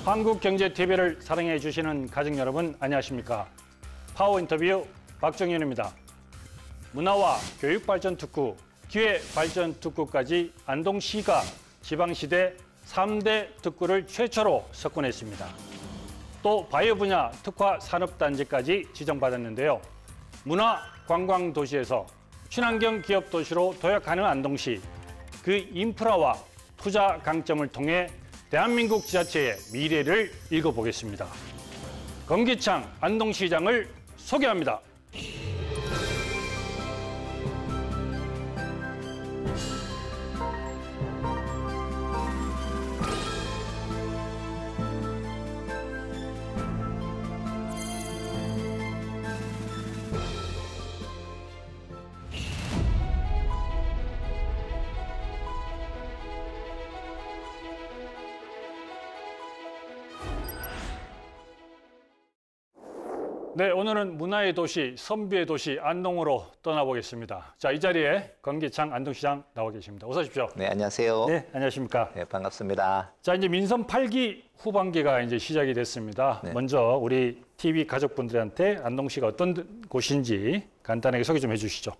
한국경제TV를 사랑해 주시는 가족 여러분 안녕하십니까? 파워 인터뷰 박정현입니다. 문화와 교육발전 특구, 기회발전 특구까지 안동시가 지방시대 3대 특구를 최초로 석권했습니다. 또 바이오 분야 특화 산업단지까지 지정받았는데요. 문화 관광 도시에서 친환경 기업 도시로 도약하는 안동시, 그 인프라와 투자 강점을 통해 대한민국 지자체의 미래를 읽어보겠습니다. 검기창 안동시장을 소개합니다. 네, 오늘은 문화의 도시, 선비의 도시 안동으로 떠나보겠습니다. 자, 이 자리에 검기창 안동시장 나와 계십니다. 어서 오십시오. 네, 안녕하세요. 네, 안녕하십니까. 네, 반갑습니다. 자, 이제 민선 8기 후반기가 이제 시작이 됐습니다. 네. 먼저 우리 TV 가족분들한테 안동시가 어떤 곳인지 간단하게 소개 좀 해주시죠.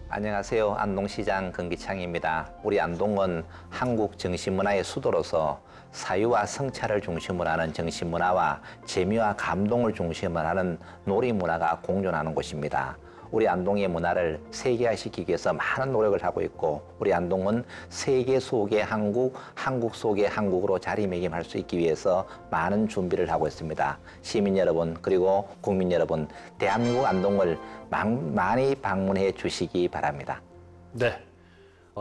안녕하세요. 안동시장 검기창입니다. 우리 안동은 한국 정신문화의 수도로서 사유와 성찰을 중심으로 하는 정신문화와 재미와 감동을 중심으로 하는 놀이문화가 공존하는 곳입니다. 우리 안동의 문화를 세계화시키기 위해서 많은 노력을 하고 있고, 우리 안동은 세계 속의 한국, 한국 속의 한국으로 자리매김할 수 있기 위해서 많은 준비를 하고 있습니다. 시민 여러분, 그리고 국민 여러분, 대한민국 안동을 많이 방문해 주시기 바랍니다. 네.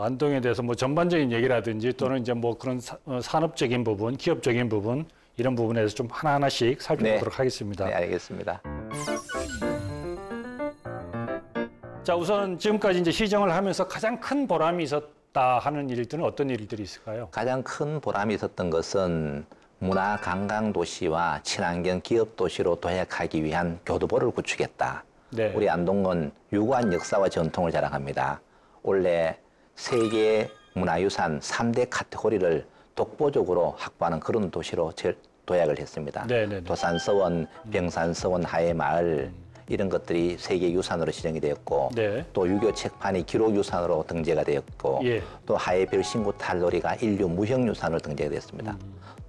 안동에 대해서 뭐 전반적인 얘기라든지 또는 이제 뭐 그런 산업적인 부분, 기업적인 부분, 이런 부분에서 좀 하나하나씩 살펴보도록 하겠습니다. 네, 알겠습니다. 자, 우선 지금까지 이제 시정을 하면서 가장 큰 보람이 있었다 하는 일들은 어떤 일들이 있을까요? 가장 큰 보람이 있었던 것은 문화 관광 도시와 친환경 기업 도시로 도약하기 위한 교두보를 구축했다. 네. 우리 안동은 유구한 역사와 전통을 자랑합니다. 원래 세계 문화유산 3대 카테고리를 독보적으로 확보하는 그런 도시로 도약을 했습니다. 네네네. 도산서원, 병산서원, 하회마을 이런 것들이 세계유산으로 지정이 되었고, 네. 또 유교 책판이 기록유산으로 등재가 되었고, 예. 또 하회별 신구 탈놀이가 인류 무형유산으로 등재가 되었습니다.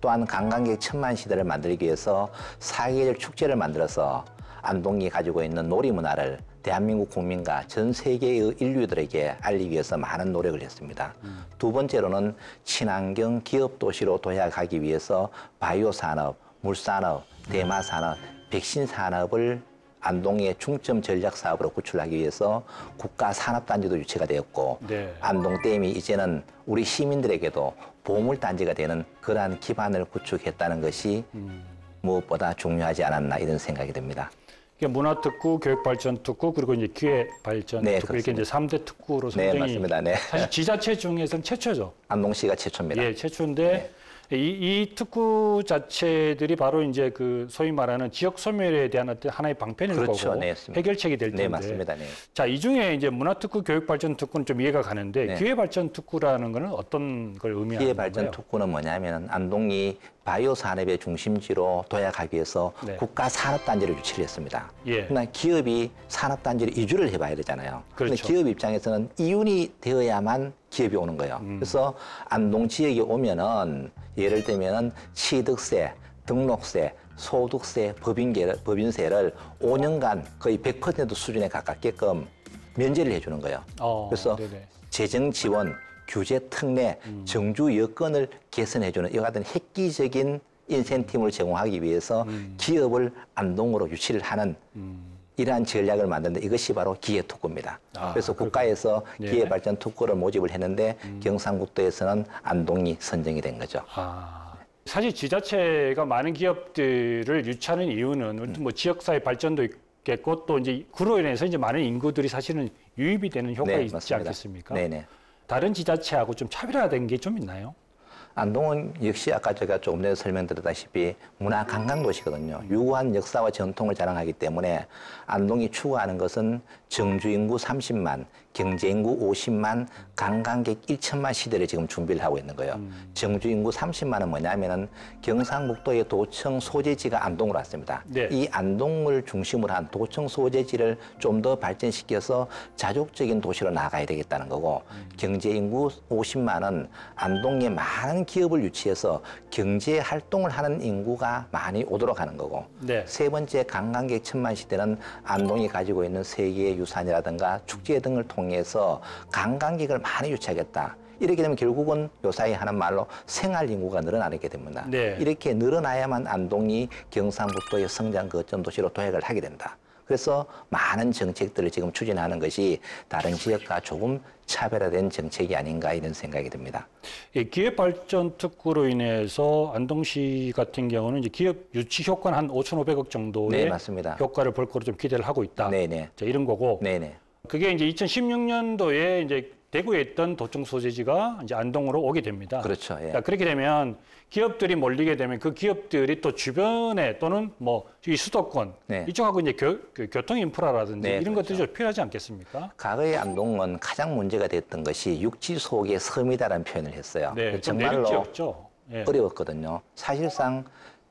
또한 관광객 1000만 시대를 만들기 위해서 사계절 축제를 만들어서 안동이 가지고 있는 놀이문화를 대한민국 국민과 전 세계의 인류들에게 알리기 위해서 많은 노력을 했습니다. 두 번째로는 친환경 기업 도시로 도약하기 위해서 바이오 산업, 물산업, 대마 산업, 백신 산업을 안동의 중점 전략 사업으로 구출하기 위해서 국가 산업단지도 유치가 되었고, 네. 안동댐이 이제는 우리 시민들에게도 보물단지가 되는 그러한 기반을 구축했다는 것이 무엇보다 중요하지 않았나 이런 생각이 듭니다. 문화특구, 교육발전특구, 그리고 이제 기회발전특구, 네, 이렇게 이제 3대 특구로 네, 선정이 맞습니다. 네. 사실 지자체 중에서는 최초죠. 안동시가 최초입니다. 예, 최초인데 이 특구 자체들이 바로 이제 그 소위 말하는 지역 소멸에 대한 어떤 하나의 방편일 그렇죠. 거고 네, 맞습니다. 해결책이 될 텐데. 네, 맞습니다. 네. 자, 이 중에 이제 문화특구, 교육발전특구는 좀 이해가 가는데 네. 기회발전특구라는 거는 어떤 걸 의미하는 거예요? 기회발전 특구는 뭐냐면 안동이 바이오 산업의 중심지로 도약하기 위해서 네. 국가 산업단지를 유치를 했습니다. 예. 그러나 기업이 산업단지를 이주를 해봐야 되잖아요. 그렇죠. 근데 기업 입장에서는 이윤이 되어야만 기업이 오는 거예요. 그래서 안동 지역에 오면은 예를 들면은 취득세, 등록세, 소득세, 법인세를 5년간 거의 100% 수준에 가깝게끔 면제를 해주는 거예요. 그래서 네네. 재정 지원, 규제 특례, 정주 여건을 개선해주는 이와 같은 획기적인 인센티브를 제공하기 위해서 기업을 안동으로 유치를 하는 이러한 전략을 만드는데 이것이 바로 기회특구입니다. 그래서 국가에서 예. 기회발전특구를 모집을 했는데 경상북도에서는 안동이 선정이 된 거죠. 사실 지자체가 많은 기업들을 유치하는 이유는 뭐 지역사회 발전도 있겠고 또 이제 그로 인해서 이제 많은 인구들이 사실은 유입이 되는 효과가 네, 있지 맞습니다. 않겠습니까? 네네. 다른 지자체하고 좀 차별화된 게 좀 있나요? 안동은 역시 아까 제가 조금 전에 설명드렸다시피 문화 관광 도시거든요. 유구한 역사와 전통을 자랑하기 때문에 안동이 추구하는 것은 정주 인구 30만, 경제 인구 50만, 관광객 1천만 시대를 지금 준비를 하고 있는 거예요. 정주 인구 30만은 뭐냐면은 경상북도의 도청 소재지가 안동으로 왔습니다. 네. 이 안동을 중심으로 한 도청 소재지를 좀 더 발전시켜서 자족적인 도시로 나가야 되겠다는 거고, 경제 인구 50만은 안동에 많은 기업을 유치해서 경제 활동을 하는 인구가 많이 오도록 하는 거고, 네. 세 번째 관광객 1000만 시대는 안동이 가지고 있는 세계의 유산이라든가 축제 등을 통해서 관광객을 많이 유치하겠다. 이렇게 되면 결국은 요사이 하는 말로 생활 인구가 늘어나게 됩니다. 네. 이렇게 늘어나야만 안동이 경상북도의 성장 거점 도시로 도약을 하게 된다. 그래서 많은 정책들을 지금 추진하는 것이 다른 지역과 조금 차별화된 정책이 아닌가 이런 생각이 듭니다. 이 기업 발전 특구로 인해서 안동시 같은 경우는 이제 기업 유치 효과는 한 5,500억 정도의 네, 맞습니다. 효과를 볼 거로 좀 기대를 하고 있다. 네네. 자, 이런 거고. 네네. 그게 이제 2016년도에 이제 대구에 있던 도청 소재지가 이제 안동으로 오게 됩니다. 그렇죠. 예. 그러니까 그렇게 되면 기업들이 몰리게 되면 그 기업들이 또 주변에 또는 뭐 이 수도권 네. 이쪽하고 이제 교통 인프라라든지 네, 이런 그렇죠. 것들이 좀 필요하지 않겠습니까? 과거의 안동은 가장 문제가 됐던 것이 육지 속의 섬이다라는 표현을 했어요. 네, 좀 정말로 내륙지였죠. 예. 어려웠거든요. 사실상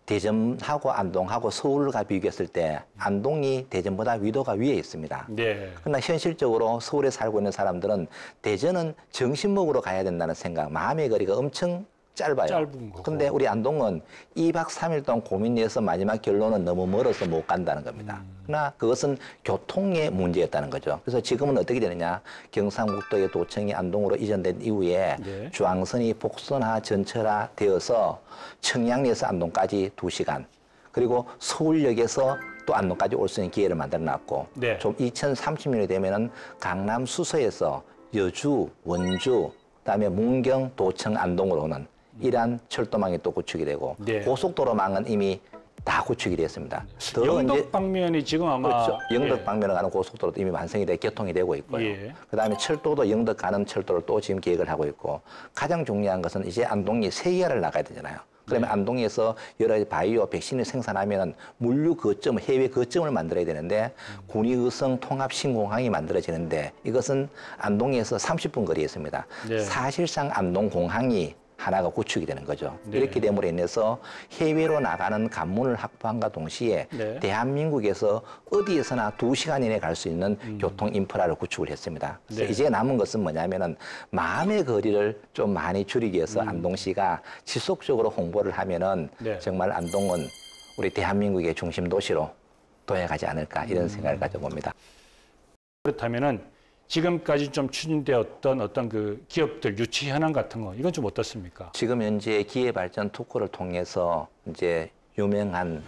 대전하고 안동하고 서울과 비교했을 때 안동이 대전보다 위도가 위에 있습니다. 네. 그러나 현실적으로 서울에 살고 있는 사람들은 대전은 점심 먹으러 가야 된다는 생각, 마음의 거리가 엄청 짧아요. 짧은 거고. 근데 우리 안동은 2박 3일 동안 고민해서 마지막 결론은 너무 멀어서 못 간다는 겁니다. 그러나 그것은 교통의 문제였다는 거죠. 그래서 지금은 어떻게 되느냐. 경상북도의 도청이 안동으로 이전된 이후에 네. 중앙선이 복선화, 전철화 되어서 청량리에서 안동까지 2시간, 그리고 서울역에서 또 안동까지 올 수 있는 기회를 만들어 놨고, 네. 좀 2030년이 되면은 강남 수서에서 여주, 원주, 그다음에 문경, 도청, 안동으로 오는 이러한 철도망이 또 구축이 되고, 네. 고속도로망은 이미 다 구축이 됐습니다. 더 영덕 이제 방면이 지금 아마 그렇죠. 영덕 예. 방면을 가는 고속도로도 이미 완성이 돼 개통이 되고 있고요. 예. 그다음에 철도도 영덕 가는 철도를 또 지금 계획을 하고 있고, 가장 중요한 것은 이제 안동이 세계화를 나가야 되잖아요. 그러면 안동에서 여러 가지 바이오 백신을 생산하면 물류 거점, 해외 거점을 만들어야 되는데 군위의성 통합 신공항이 만들어지는데 이것은 안동에서 30분 거리에 있습니다. 네. 사실상 안동공항이 하나가 구축이 되는 거죠. 네. 이렇게 됨으로 인해서 해외로 나가는 관문을 확보함과 동시에 네. 대한민국에서 어디에서나 2시간 이내에 갈 수 있는 교통 인프라를 구축을 했습니다. 그래서 네. 이제 남은 것은 뭐냐면은 마음의 거리를 좀 많이 줄이기 위해서 안동시가 지속적으로 홍보를 하면은 네. 정말 안동은 우리 대한민국의 중심 도시로 도약하지 않을까 이런 생각을 가져봅니다. 그렇다면은 지금까지 좀 추진되었던 어떤 그 기업들 유치 현황 같은 거 이건 좀 어떻습니까? 지금 현재 기회발전 특구를 통해서 이제 유명한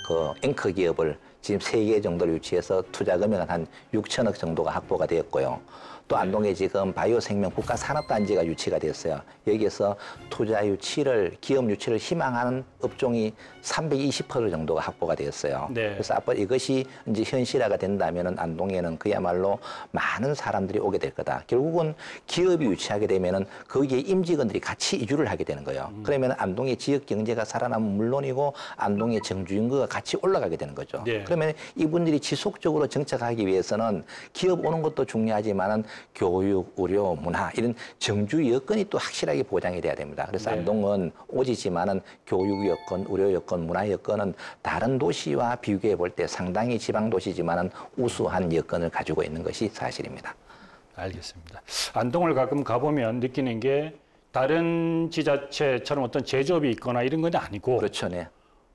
그 앵커 기업을 지금 3개 정도를 유치해서 투자 금액은 한 6천억 정도가 확보가 되었고요. 또 안동에 지금 바이오 생명 국가 산업단지가 유치가 됐어요. 여기에서 투자 유치를, 기업 유치를 희망하는 업종이 320% 정도가 확보가 되었어요. 네. 그래서 앞으로 이것이 이제 현실화가 된다면은 안동에는 그야말로 많은 사람들이 오게 될 거다. 결국은 기업이 유치하게 되면은 거기에 임직원들이 같이 이주를 하게 되는 거예요. 그러면 안동의 지역 경제가 살아나면 물론이고 안동의 정주 인구가 같이 올라가게 되는 거죠. 네. 그러면 이분들이 지속적으로 정착하기 위해서는 기업 오는 것도 중요하지만은 교육, 의료, 문화 이런 정주 여건이 또 확실하게 보장이 돼야 됩니다. 그래서 네. 안동은 오지지만은 교육 여건, 의료 여건, 문화 여건은 다른 도시와 비교해 볼 때 상당히 지방 도시지만은 우수한 여건을 가지고 있는 것이 사실입니다. 알겠습니다. 안동을 가끔 가보면 느끼는 게 다른 지자체처럼 어떤 제조업이 있거나 이런 건 아니고 그렇죠, 네.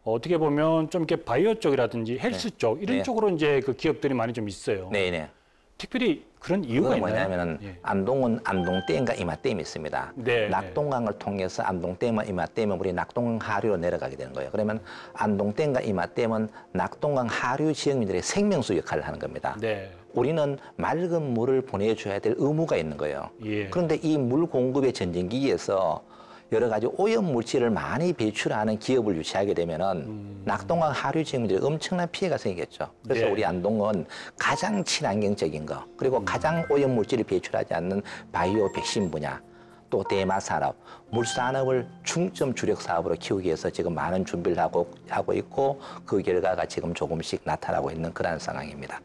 어떻게 보면 좀 이렇게 바이오 쪽이라든지 헬스 쪽 이런 네. 쪽으로 이제 그 기업들이 많이 좀 있어요. 네, 네. 특별히 그런 이유가 그건 있나요? 뭐냐면은 예. 안동은 안동댐과 이마댐이 있습니다. 네, 낙동강을 통해서 안동댐과 이마댐은 우리 낙동강 하류로 내려가게 되는 거예요. 그러면 안동댐과 이마댐은 낙동강 하류 지역민들의 생명수 역할을 하는 겁니다. 네. 우리는 맑은 물을 보내줘야 될 의무가 있는 거예요. 예. 그런데 이 물 공급의 전쟁기기에서 여러 가지 오염 물질을 많이 배출하는 기업을 유치하게 되면은 낙동강 하류 지역민들이 엄청난 피해가 생기겠죠. 그래서 네. 우리 안동은 가장 친환경적인 거, 그리고 가장 오염 물질을 배출하지 않는 바이오 백신 분야, 또 대마산업, 물산업을 중점 주력 사업으로 키우기 위해서 지금 많은 준비를 하고 있고 그 결과가 지금 조금씩 나타나고 있는 그런 상황입니다.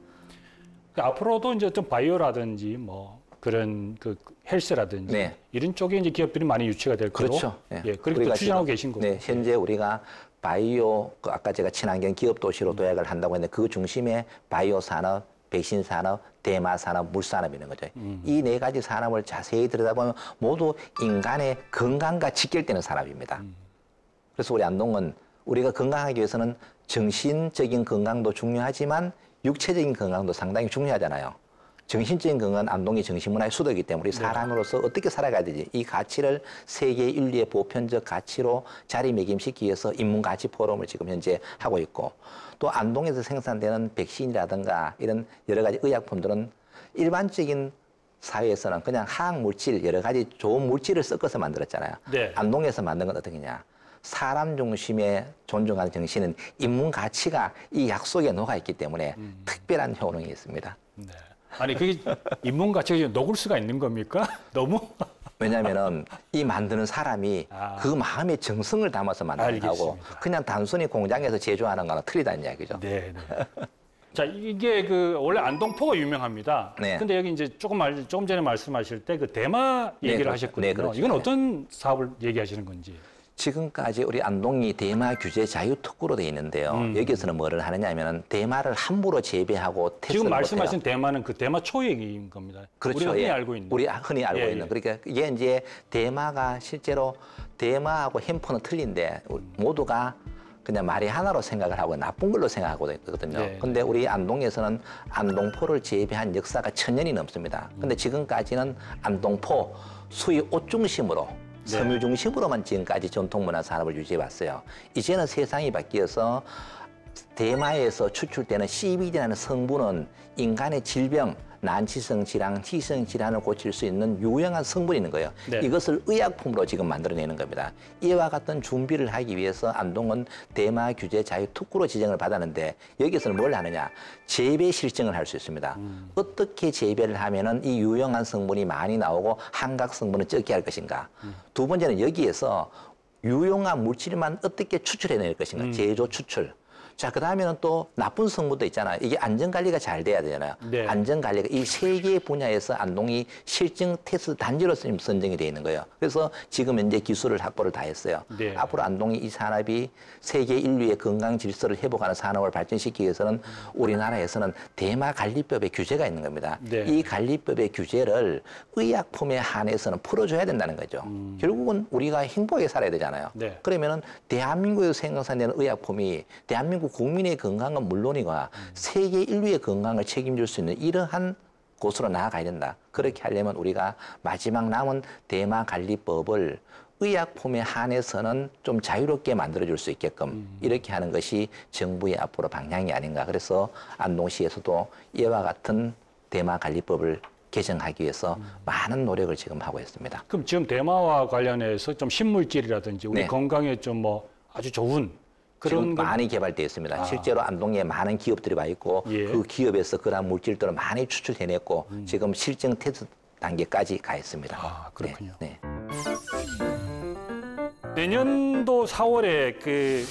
앞으로도 이제 좀 바이오라든지 뭐 그런 그 헬스라든지 네. 이런 쪽에 이제 기업들이 많이 유치가 될 거로 그렇죠. 네. 예, 그렇게 또 추진하고 계신 거고. 네, 현재 우리가 바이오, 아까 제가 친환경 기업 도시로 도약을 한다고 했는데 그 중심에 바이오 산업, 백신 산업, 대마 산업, 물산업이 있는 거죠. 이 네 가지 산업을 자세히 들여다보면 모두 인간의 건강과 직결되는 산업입니다. 그래서 우리 안동은 우리가 건강하기 위해서는 정신적인 건강도 중요하지만 육체적인 건강도 상당히 중요하잖아요. 정신적인 건강은 안동이 정신문화의 수도이기 때문에 우리 사람으로서 어떻게 살아가야 되지? 이 가치를 세계 인류의 보편적 가치로 자리매김시키기 위해서 인문가치 포럼을 지금 현재 하고 있고 또 안동에서 생산되는 백신이라든가 이런 여러 가지 의약품들은 일반적인 사회에서는 그냥 화학물질 여러 가지 좋은 물질을 섞어서 만들었잖아요. 네. 안동에서 만든 건 어떻게냐? 사람 중심의 존중하는 정신은 인문 가치가 이 약속에 녹아 있기 때문에 특별한 효능이 있습니다. 네. 아니 그게 인문 가치가 녹을 수가 있는 겁니까? 너무 왜냐하면은 이 만드는 사람이 그 마음의 정성을 담아서 만드는 거고 그냥 단순히 공장에서 제조하는 거랑 틀리다는 이야기죠. 네. 자, 이게 그 원래 안동포가 유명합니다. 네. 근데 여기 이제 조금 전에 말씀하실 때 그 대마 얘기를 그렇죠. 하셨거든요. 네, 그렇죠. 이건 네. 어떤 사업을 얘기하시는 건지. 지금까지 우리 안동이 대마 규제 자유특구로 돼 있는데요. 여기서는 뭐를 하느냐 하면은 대마를 함부로 재배하고 테스트를 지금 말씀하신 못해요. 대마는 그 대마초 얘기인 겁니다. 그렇죠. 우리가 흔히 예. 알고 있는. 우리 흔히 알고 예, 있는. 예. 그러니까 이게 이제 대마가 실제로 대마하고 햄프는 틀린데 모두가 그냥 말이 하나로 생각을 하고 나쁜 걸로 생각하고 있거든요. 네, 근데 우리 안동에서는 안동포를 재배한 역사가 1000년이 넘습니다. 근데 지금까지는 안동포 수입 옷 중심으로 섬유 중심으로만 지금까지 전통문화 산업을 유지해 왔어요. 이제는 세상이 바뀌어서 대마에서 추출되는 CBD라는 성분은 인간의 질병, 난치성 질환, 희성 질환을 고칠 수 있는 유용한 성분이 있는 거예요. 네. 이것을 의약품으로 지금 만들어내는 겁니다. 이와 같은 준비를 하기 위해서 안동은 대마 규제 자유 특구로 지정을 받았는데 여기서는 뭘 하느냐? 재배 실증을 할 수 있습니다. 어떻게 재배를 하면은 이 유용한 성분이 많이 나오고 한각 성분은 적게 할 것인가? 두 번째는 여기에서 유용한 물질만 어떻게 추출해낼 것인가? 제조 추출. 자, 그 다음에는 또 나쁜 성분도 있잖아요. 이게 안전관리가 잘 돼야 되잖아요. 네. 안전관리가 이 세 개의 분야에서 안동이 실증 테스트 단지로 선정이 되어 있는 거예요. 그래서 지금 현재 기술을 확보를 다 했어요. 네. 앞으로 안동이 이 산업이 세계 인류의 건강 질서를 회복하는 산업을 발전시키기 위해서는 우리나라에서는 대마관리법의 규제가 있는 겁니다. 네. 이 관리법의 규제를 의약품에 한해서는 풀어줘야 된다는 거죠. 결국은 우리가 행복하게 살아야 되잖아요. 네. 그러면은 대한민국에서 생산되는 의약품이 대한민국 국민의 건강은 물론이고 세계 인류의 건강을 책임질 수 있는 이러한 곳으로 나아가야 된다. 그렇게 하려면 우리가 마지막 남은 대마관리법을 의약품에 한해서는 좀 자유롭게 만들어줄 수 있게끔 이렇게 하는 것이 정부의 앞으로 방향이 아닌가. 그래서 안동시에서도 이와 같은 대마관리법을 개정하기 위해서 많은 노력을 지금 하고 있습니다. 그럼 지금 대마와 관련해서 좀 신물질이라든지 우리 네. 건강에 좀 뭐 아주 좋은 지금 그런 많이 개발되어 있습니다. 실제로 안동에 많은 기업들이 와 있고 예. 그 기업에서 그러한 물질들을 많이 추출해냈고 지금 실증 테스트 단계까지 가 있습니다. 아, 그렇군요. 네. 내년도 4월에 그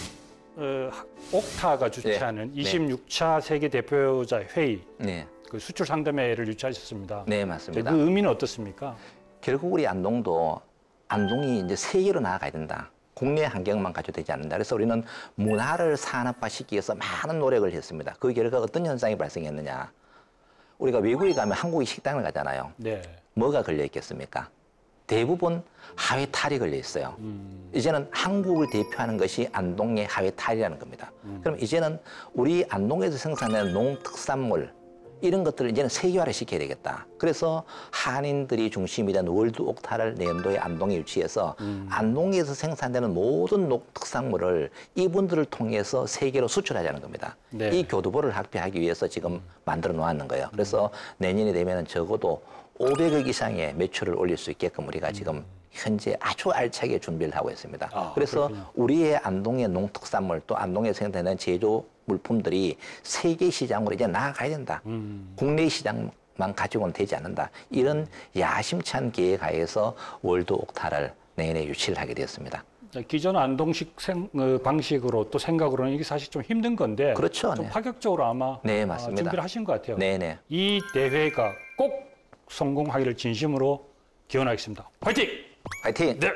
옥타가 주최하는 네. 26차 세계 대표자 회의, 네. 그 수출 상담회를 유치하셨습니다. 네, 맞습니다. 그 의미는 어떻습니까? 결국 우리 안동이 이제 세계로 나아가야 된다. 국내 환경만 가져도 되지 않는다. 그래서 우리는 문화를 산업화시키기 위해서 많은 노력을 했습니다. 그 결과 어떤 현상이 발생했느냐. 우리가 외국에 가면 한국이 식당을 가잖아요. 네. 뭐가 걸려 있겠습니까? 대부분 하회 탈이 걸려 있어요. 이제는 한국을 대표하는 것이 안동의 하회 탈이라는 겁니다. 그럼 이제는 우리 안동에서 생산되는 농특산물 이런 것들을 이제는 세계화를 시켜야 되겠다. 그래서 한인들이 중심이 된 월드 옥타를 내년도에 안동에 유치해서 안동에서 생산되는 모든 농특산물을 이분들을 통해서 세계로 수출하자는 겁니다. 네. 이 교두보를 확대하기 위해서 지금 만들어 놓았는 거예요. 그래서 내년이 되면 적어도 500억 이상의 매출을 올릴 수 있게끔 우리가 지금 현재 아주 알차게 준비를 하고 있습니다. 그래서 그렇군요. 우리의 안동의 농특산물 또 안동에 생산되는 제조 물품들이 세계 시장으로 이제 나아가야 된다. 국내 시장 만 가지고는 되지 않는다. 이런 야심찬 계획하에서 월드 옥타를 내년에 유치를 하게 되었습니다. 기존 안동식 방식으로 또 생각으로는 이게 사실 좀 힘든 건데 그렇죠. 좀 네. 파격적으로 아마 네, 맞습니다. 준비를 하신 것 같아요. 네네. 이 대회가 꼭 성공하기를 진심으로 기원하겠습니다. 화이팅! 화이팅! 네.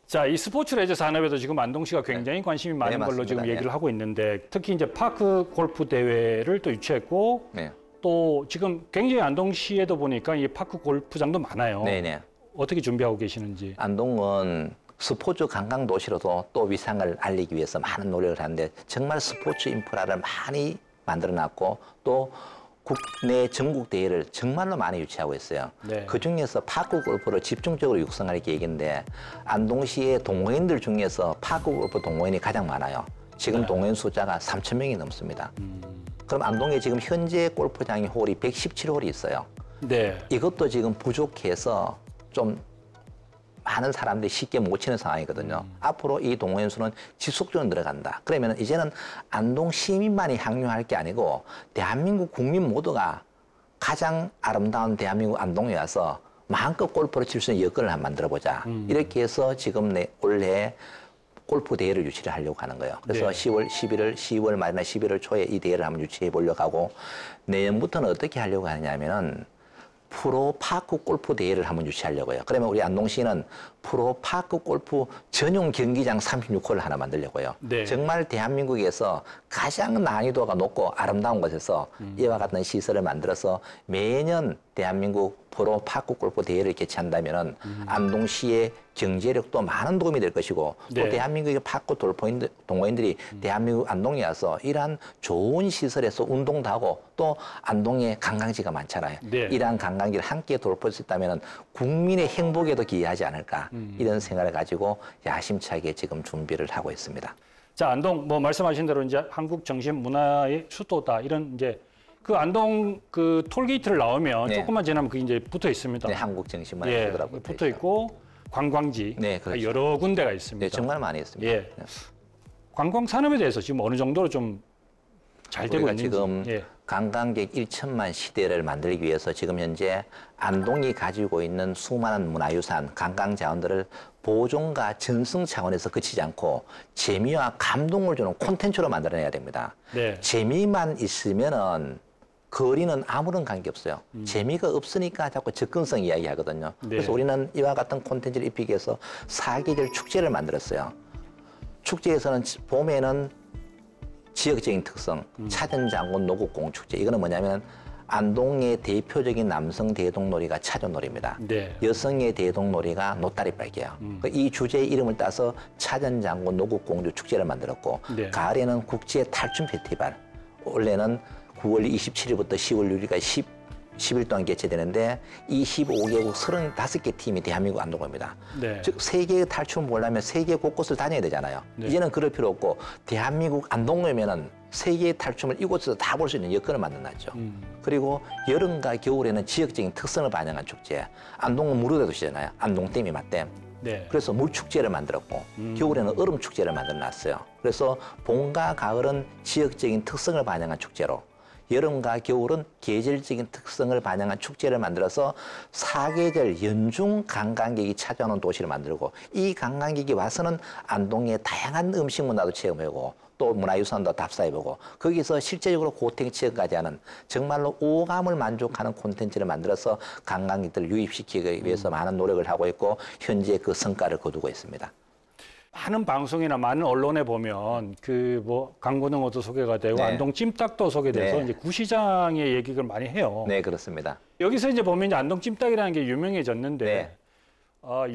자, 이 스포츠 레저 산업에도 지금 안동시가 굉장히 관심이 많은 네, 걸로 지금 맞습니다. 얘기를 하고 있는데 특히 이제 파크 골프 대회를 또 유치했고 네. 또 지금 굉장히 안동시에도 보니까 이 파크 골프장도 많아요. 네네. 어떻게 준비하고 계시는지. 안동은 스포츠 관광 도시로도 또 위상을 알리기 위해서 많은 노력을 하는데 정말 스포츠 인프라를 많이 만들어놨고 또 국내 전국 대회를 정말로 많이 유치하고 있어요. 네. 그중에서 파크 골프를 집중적으로 육성할 계획인데 안동시의 동호인들 중에서 파크 골프 동호인이 가장 많아요. 지금 네. 동호인 숫자가 3,000명이 넘습니다. 그럼 안동에 지금 현재 골프장이 홀이 117홀이 있어요. 네. 이것도 지금 부족해서 좀 많은 사람들이 쉽게 못 치는 상황이거든요. 앞으로 이 동호인 수는 지속적으로 늘어간다. 그러면 이제는 안동 시민만이 향유할 게 아니고 대한민국 국민 모두가 가장 아름다운 대한민국 안동에 와서 마음껏 골프를 칠 수 있는 여건을 한번 만들어보자. 이렇게 해서 지금 올해 골프 대회를 유치를 하려고 하는 거예요. 그래서 네. 10월 말이나 11월 초에 이 대회를 한번 유치해 보려고 하고 내년부터는 어떻게 하려고 하냐면은 프로 파크 골프 대회를 한번 유치하려고요. 그러면 우리 안동시는 프로 파크 골프 전용 경기장 36홀을 하나 만들려고요. 네. 정말 대한민국에서 가장 난이도가 높고 아름다운 곳에서 이와 같은 시설을 만들어서 매년 대한민국 프로 파크 골프 대회를 개최한다면은 안동시의 경제력도 많은 도움이 될 것이고 또 네. 대한민국의 파크 동호인들이 대한민국 안동에 와서 이러한 좋은 시설에서 운동도 하고 또 안동에 관광지가 많잖아요. 네. 이러한 관광지를 함께 돌볼 수 있다면 국민의 행복에도 기여하지 않을까 이런 생각을 가지고 야심차게 지금 준비를 하고 있습니다. 자, 안동 뭐 말씀하신 대로 이제 한국 정신 문화의 수도다 이런 이제 그 안동 그 톨게이트를 나오면 네. 조금만 지나면 그게 이제 붙어 있습니다. 네, 한국 정신문화 예, 수도라고 붙어 있고 관광지 네, 그렇죠. 여러 군데가 있습니다. 네, 정말 많이 있습니다. 예. 관광 산업에 대해서 지금 어느 정도로 좀 잘 되고 우리가 있는지. 지금 예. 관광객 1천만 시대를 만들기 위해서 지금 현재 안동이 가지고 있는 수많은 문화유산, 관광 자원들을 보존과 전승 차원에서 그치지 않고 재미와 감동을 주는 콘텐츠로 만들어내야 됩니다. 네. 재미만 있으면은 거리는 아무런 관계없어요. 재미가 없으니까 자꾸 접근성 이야기하거든요. 네. 그래서 우리는 이와 같은 콘텐츠를 입히기 위해서 사계절 축제를 만들었어요. 축제에서는 봄에는 지역적인 특성, 차전장군 노국공 축제. 이거는 뭐냐면 안동의 대표적인 남성 대동놀이가 차전놀이입니다. 네. 여성의 대동놀이가 노다리 빨기예요. 이 주제의 이름을 따서 차전장군 노국공주 축제를 만들었고 네. 가을에는 국제 탈춤 페스티벌. 원래는 9월 27일부터 10월 6일까지 10일 동안 개최되는데 25개국 35개 팀이 대한민국 안동에 옵니다. 네. 즉 세계의 탈춤을 보려면 세계 곳곳을 다녀야 되잖아요. 네. 이제는 그럴 필요 없고 대한민국 안동에 오면은 세계의 탈춤을 이곳에서 다 볼 수 있는 여건을 만들어놨죠. 그리고 여름과 겨울에는 지역적인 특성을 반영한 축제. 안동은 물의 도시잖아요. 안동댐이 맞댐. 네. 그래서 물축제를 만들었고 겨울에는 얼음축제를 만들어놨어요. 그래서 봄과 가을은 지역적인 특성을 반영한 축제로 여름과 겨울은 계절적인 특성을 반영한 축제를 만들어서 사계절 연중 관광객이 찾아오는 도시를 만들고 이 관광객이 와서는 안동의 다양한 음식 문화도 체험하고 또 문화유산도 답사해보고 거기서 실제적으로 고택 체험까지 하는 정말로 오감을 만족하는 콘텐츠를 만들어서 관광객들을 유입시키기 위해서 많은 노력을 하고 있고 현재 그 성과를 거두고 있습니다. 많은 방송이나 많은 언론에 보면 그 뭐 강고등어도 소개가 되고 네. 안동 찜닭도 소개돼서 네. 이제 구시장의 얘기를 많이 해요. 네, 그렇습니다. 여기서 이제 보면 이제 안동 찜닭이라는 게 유명해졌는데 네.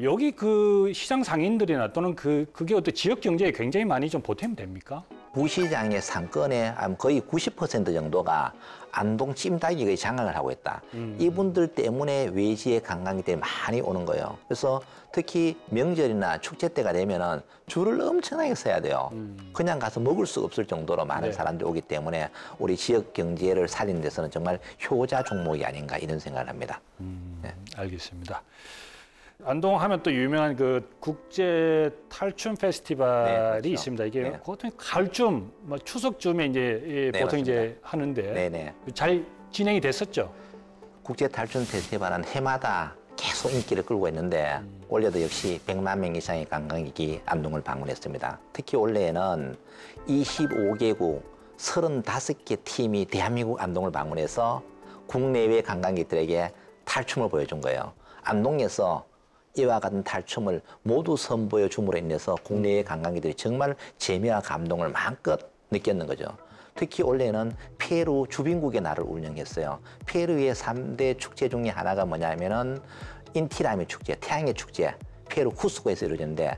여기 그 시장 상인들이나 또는 그게 어떤 지역 경제에 굉장히 많이 좀 보탬이 됩니까? 구시장의 상권의 거의 90% 정도가 안동 찜닭이 거의 장악을 하고 있다. 이분들 때문에 외지의 관광객들이 많이 오는 거예요. 그래서 특히 명절이나 축제 때가 되면은 줄을 엄청나게 서야 돼요. 그냥 가서 먹을 수 없을 정도로 많은 네. 사람들이 오기 때문에 우리 지역 경제를 살리는 데서는 정말 효자 종목이 아닌가 이런 생각을 합니다. 알겠습니다. 안동 하면 또 유명한 그 국제 탈춤 페스티벌이 네, 그렇죠. 있습니다. 이게 네. 보통 가을쯤, 뭐 추석쯤에 이제 네, 보통 맞습니다. 이제 하는데 네네. 잘 진행이 됐었죠. 국제 탈춤 페스티벌은 해마다 계속 인기를 끌고 있는데 올해도 역시 100만 명 이상의 관광객이 안동을 방문했습니다. 특히 올해에는 25개국 35개 팀이 대한민국 안동을 방문해서 국내외 관광객들에게 탈춤을 보여준 거예요. 안동에서 이와 같은 탈춤을 모두 선보여 줌으로 인해서 국내외 관광객들이 정말 재미와 감동을 마음껏 느꼈는 거죠. 특히 올해는 페루 주빈국의 날을 운영했어요. 페루의 3대 축제 중에 하나가 뭐냐면은 인티라미 축제, 태양의 축제, 페루 쿠스코에서 이루어졌는데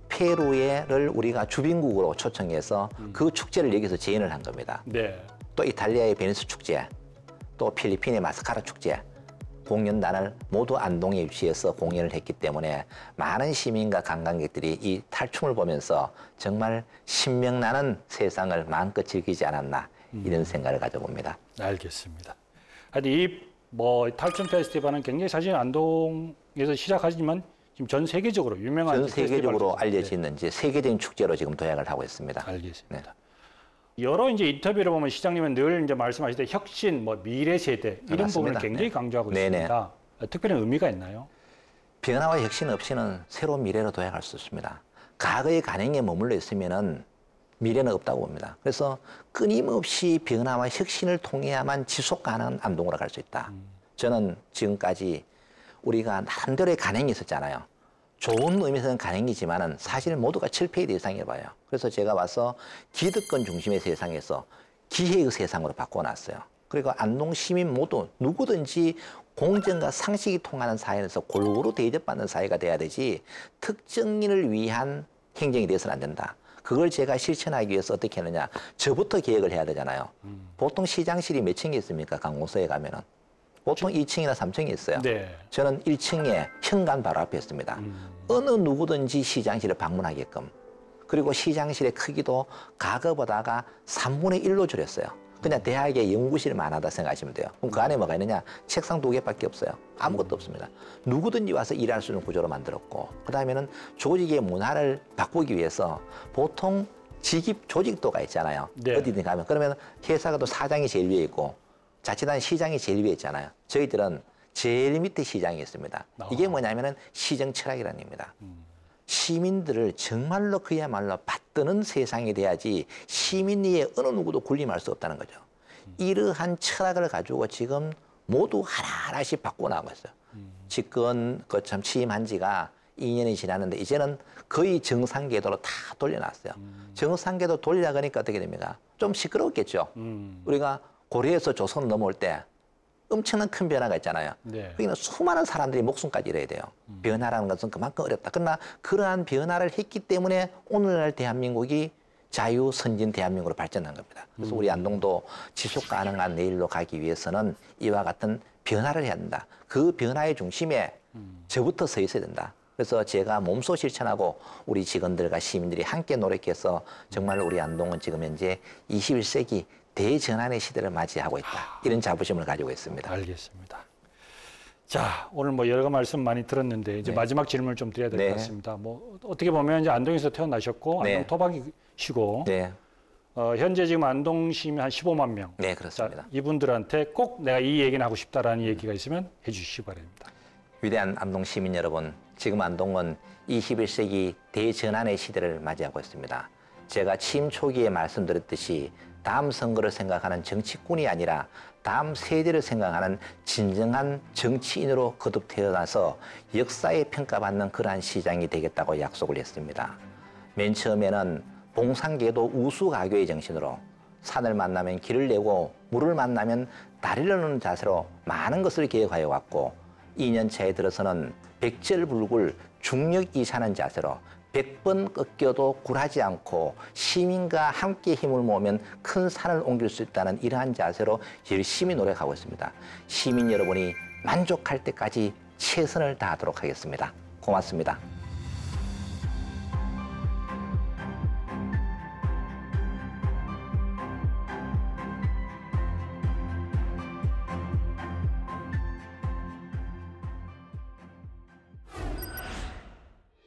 페루를 우리가 주빈국으로 초청해서 그 축제를 여기서 재현을 한 겁니다. 네. 또 이탈리아의 베니스 축제, 또 필리핀의 마스카라 축제, 공연단을 모두 안동에 유치해서 공연을 했기 때문에 많은 시민과 관광객들이 이 탈춤을 보면서 정말 신명나는 세상을 마음껏 즐기지 않았나 이런 생각을 가져봅니다. 알겠습니다. 하여튼 이 탈춤 페스티벌은 굉장히 사실 안동에서 시작하지만 지금 전 세계적으로 유명한 전 세계적으로 알려져 있는 이제 세계적인 축제로 지금 도약을 하고 있습니다. 알겠습니다. 네. 여러 이제 인터뷰를 보면 시장님은 늘 이제 말씀하실 때 혁신, 미래 세대 이런 맞습니다. 부분을 굉장히 네. 강조하고 네네. 있습니다. 특별한 의미가 있나요? 변화와 혁신 없이는 새로운 미래로 도약할 수 없습니다. 과거의 관행에 머물러 있으면은 미래는 없다고 봅니다. 그래서 끊임없이 변화와 혁신을 통해야만 지속 가능한 안동으로 갈 수 있다. 저는 지금까지 우리가 나름대로의 관행이 있었잖아요. 좋은 의미에서는 관행이지만은 사실 모두가 실패의 대상이라고 봐요. 그래서 제가 와서 기득권 중심의 세상에서 기회의 세상으로 바꿔놨어요. 그리고 안동 시민 모두 누구든지 공정과 상식이 통하는 사회에서 골고루 대접받는 사회가 돼야 되지 특정인을 위한 행정이 돼서는 안 된다. 그걸 제가 실천하기 위해서 어떻게 하느냐. 저부터 계획을 해야 되잖아요. 보통 시장실이 몇 층이 있습니까? 강공서에 가면은. 보통 2층이나 3층이 있어요. 네. 저는 1층에 현관 바로 앞에 있습니다. 어느 누구든지 시장실을 방문하게끔. 그리고 시장실의 크기도 과거보다가 3분의 1로 줄였어요. 그냥 대학에 연구실이 많아다 생각하시면 돼요. 그럼 그 안에 뭐가 있느냐? 책상 2개밖에 없어요. 아무것도 없습니다. 누구든지 와서 일할 수 있는 구조로 만들었고, 그 다음에는 조직의 문화를 바꾸기 위해서 보통 직입 조직도가 있잖아요. 네. 어디든 가면. 그러면 회사가 또 사장이 제일 위에 있고, 자치단 시장이 제일 위에 있잖아요. 저희들은 제일 밑에 시장이 있습니다. 이게 뭐냐면은 시정 철학이라는 겁니다. 시민들을 정말로 그야말로 받드는 세상이 돼야지 시민위에 어느 누구도 군림할 수 없다는 거죠. 이러한 철학을 가지고 지금 모두 하나하나씩 바꿔나가고 있어요. 집권 참 취임한 지가 2년이 지났는데 이제는 거의 정상궤도로 다 돌려놨어요. 정상궤도 돌리려고 하니까 어떻게 됩니까? 좀 시끄럽겠죠. 우리가 고려에서 조선 넘어올 때 엄청난 큰 변화가 있잖아요. 네. 그러니까 수많은 사람들이 목숨까지 잃어야 돼요. 변화라는 것은 그만큼 어렵다. 그러나 그러한 변화를 했기 때문에 오늘날 대한민국이 자유 선진 대한민국으로 발전한 겁니다. 그래서 우리 안동도 지속 가능한 내일로 가기 위해서는 이와 같은 변화를 해야 된다. 그 변화의 중심에 저부터 서 있어야 된다. 그래서 제가 몸소 실천하고 우리 직원들과 시민들이 함께 노력해서 정말 우리 안동은 지금 현재 21세기 대전환의 시대를 맞이하고 있다. 이런 자부심을 가지고 있습니다. 알겠습니다. 자, 오늘 여러 말씀 많이 들었는데 이제 네. 마지막 질문을 좀 드려야 될 것 네. 같습니다. 어떻게 보면 이제 안동에서 태어나셨고 네. 안동 토박이시고 네, 현재 지금 안동 시민 한 15만 명. 네 그렇습니다. 자, 이분들한테 꼭 내가 이 얘기는 하고 싶다라는 얘기가 있으면 해주시기 바랍니다. 위대한 안동 시민 여러분, 지금 안동은 21세기 대전환의 시대를 맞이하고 있습니다. 제가 취임 초기에 말씀드렸듯이 다음 선거를 생각하는 정치꾼이 아니라 다음 세대를 생각하는 진정한 정치인으로 거듭 태어나서 역사에 평가받는 그러한 시장이 되겠다고 약속을 했습니다. 맨 처음에는 봉상계도 우수가교의 정신으로 산을 만나면 길을 내고 물을 만나면 다리를 놓는 자세로 많은 것을 계획하여 왔고 2년 차에 들어서는 백절불굴 중력이사는 자세로 100번 꺾여도 굴하지 않고 시민과 함께 힘을 모으면 큰 산을 옮길 수 있다는 이러한 자세로 열심히 노력하고 있습니다. 시민 여러분이 만족할 때까지 최선을 다하도록 하겠습니다. 고맙습니다.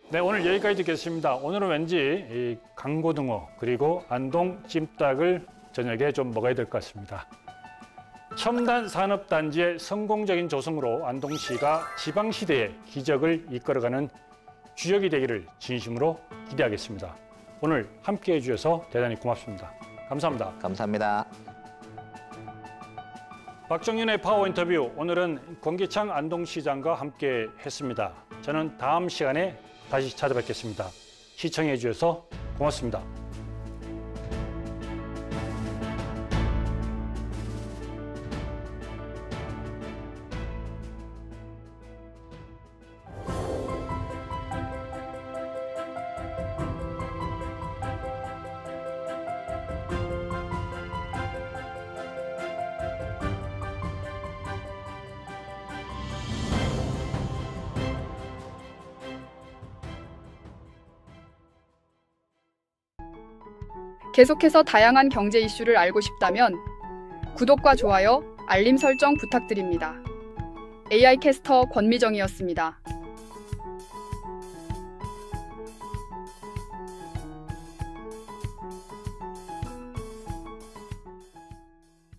네, 오늘 여기까지 듣겠습니다. 오늘은 왠지 이 강고등어 그리고 안동 찜닭을 저녁에 좀 먹어야 될 것 같습니다. 첨단 산업단지의 성공적인 조성으로 안동시가 지방시대의 기적을 이끌어가는 주역이 되기를 진심으로 기대하겠습니다. 오늘 함께해 주셔서 대단히 고맙습니다. 감사합니다. 감사합니다. 박정윤의 파워 인터뷰, 오늘은 권기창 안동시장과 함께 했습니다. 저는 다음 시간에 다시 찾아뵙겠습니다. 시청해 주셔서 고맙습니다. 계속해서 다양한 경제 이슈를 알고 싶다면 구독과 좋아요, 알림 설정 부탁드립니다. AI 캐스터 권미정이었습니다.